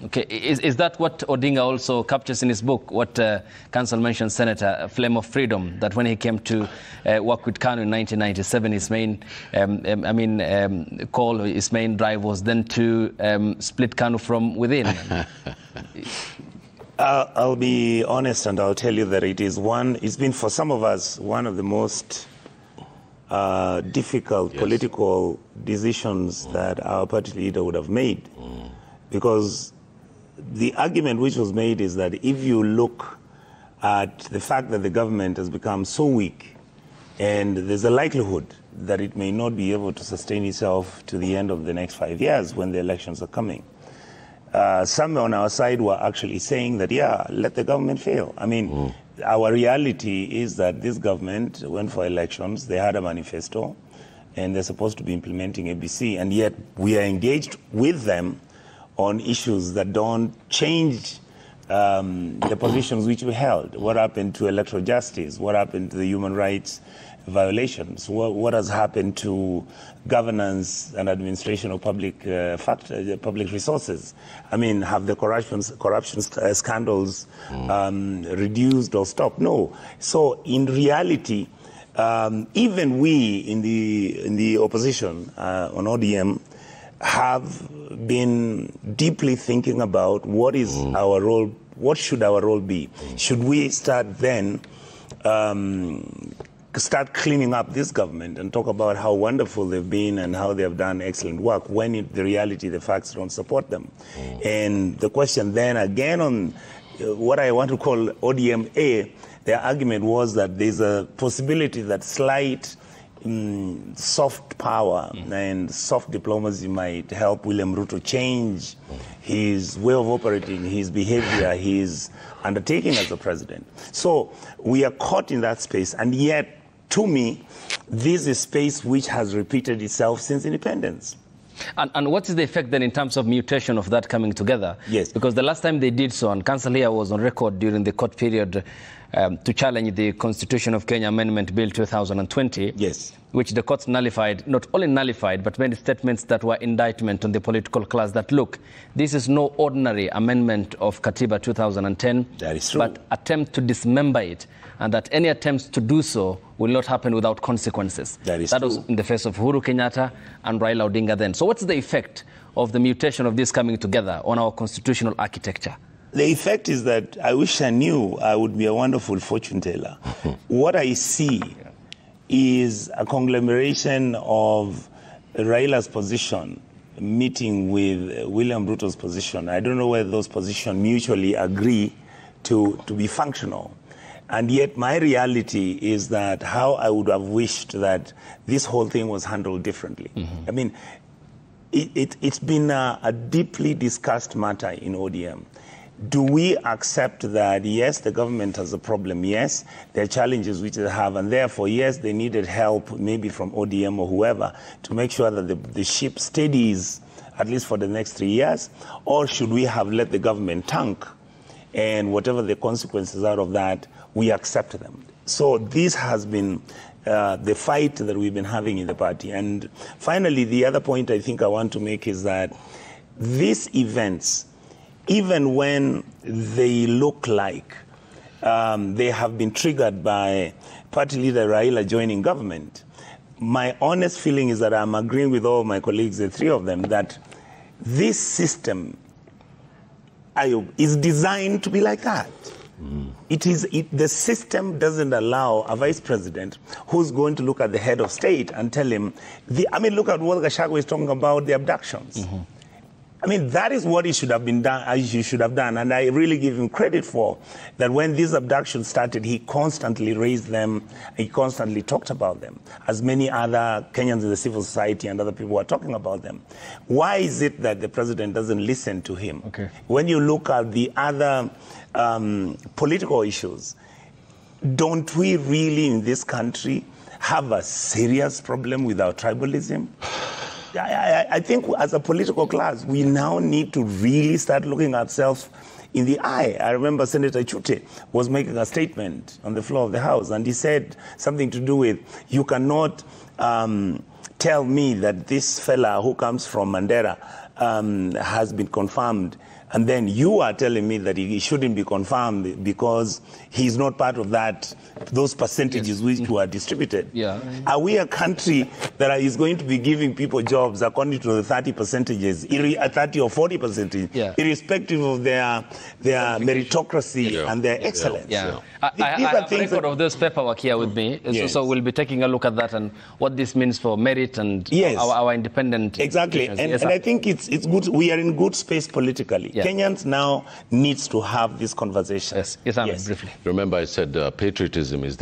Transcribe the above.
Okay, is that what Odinga also captures in his book, what Council mentioned, Senator, Flame of Freedom, that when he came to work with Kanu in 1997, his main, his main drive was then to split Kanu from within? I'll be honest and I'll tell you that it's been for some of us one of the most difficult political decisions that our party leader would have made. Because the argument which was made is that if you look at the fact that the government has become so weak and there's a likelihood that it may not be able to sustain itself to the end of the next 5 years when the elections are coming. Some on our side were actually saying that, yeah, let the government fail. I mean, our reality is that this government went for elections, they had a manifesto, and they're supposed to be implementing ABC, and yet we are engaged with them on issues that don't change the positions which we held. What happened to electoral justice? What happened to the human rights violations? What has happened to governance and administration of public resources? I mean, have the corruption scandals reduced or stopped? No. So in reality, even we in the opposition on ODM have been deeply thinking about what is our role, what should our role be? Should we start then start cleaning up this government and talk about how wonderful they've been and how they have done excellent work when in the reality the facts don't support them? And the question then again on what I want to call ODM-A, their argument was that there's a possibility that slight soft power and soft diplomacy might help William Ruto change his way of operating, his behavior, his undertaking as a president. So we are caught in that space, and yet, to me, this is a space which has repeated itself since independence. And what is the effect then in terms of mutation of that coming together? Yes. Because the last time they did so, and Council here was on record during the court period to challenge the Constitution of Kenya Amendment Bill 2020, yes, which the courts nullified, not only nullified, but made statements that were indictment on the political class that, look, this is no ordinary amendment of Katiba 2010, that is true, but attempt to dismember it, and that any attempts to do so will not happen without consequences. That is true. That was in the face of Uhuru Kenyatta and Raila Odinga then. So what's the effect of the mutation of this coming together on our constitutional architecture? The effect is that I wish I knew I would be a wonderful fortune teller. What I see is a conglomeration of Raila's position meeting with William Ruto's position. I don't know whether those positions mutually agree to be functional. And yet my reality is that how I would have wished that this whole thing was handled differently. I mean, it's been a deeply discussed matter in ODM. Do we accept that, yes, the government has a problem, yes, there are challenges which they have, and therefore, yes, they needed help maybe from ODM or whoever to make sure that the ship steadies at least for the next 3 years? Or should we have let the government tank, and whatever the consequences out of that, we accept them? So this has been the fight that we've been having in the party. And finally, the other point I think I want to make is that these events, even when they look like they have been triggered by party leader Raila joining government, my honest feeling is that I'm agreeing with all my colleagues, the three of them, that this system is designed to be like that. The system doesn't allow a vice president who's going to look at the head of state and tell him, look at what Gachagua is talking about, the abductions. I mean, that is what he should have been done, as he should have done, and I really give him credit for that. When these abductions started, he constantly raised them, he constantly talked about them, as many other Kenyans in the civil society and other people were talking about them. Why is it that the president doesn't listen to him? Okay. When you look at the other political issues, don't we really in this country have a serious problem with our tribalism? I think as a political class, we now need to really start looking ourselves in the eye. I remember Senator Chute was making a statement on the floor of the House, and he said something to do with, you cannot tell me that this fella who comes from Mandera has been confirmed and then you are telling me that he shouldn't be confirmed because he's not part of those percentages which were distributed. Yeah. Are we a country that is going to be giving people jobs according to the 30 percentages, 30 or 40 percentage, irrespective of their meritocracy and their excellence? Yeah. I have a record of this paperwork here with me, so we'll be taking a look at that and what this means for merit and our independent. Exactly, and I think it's good. We are in good space politically. Kenyans now needs to have this conversation. Yes, briefly. Remember, I said patriotism is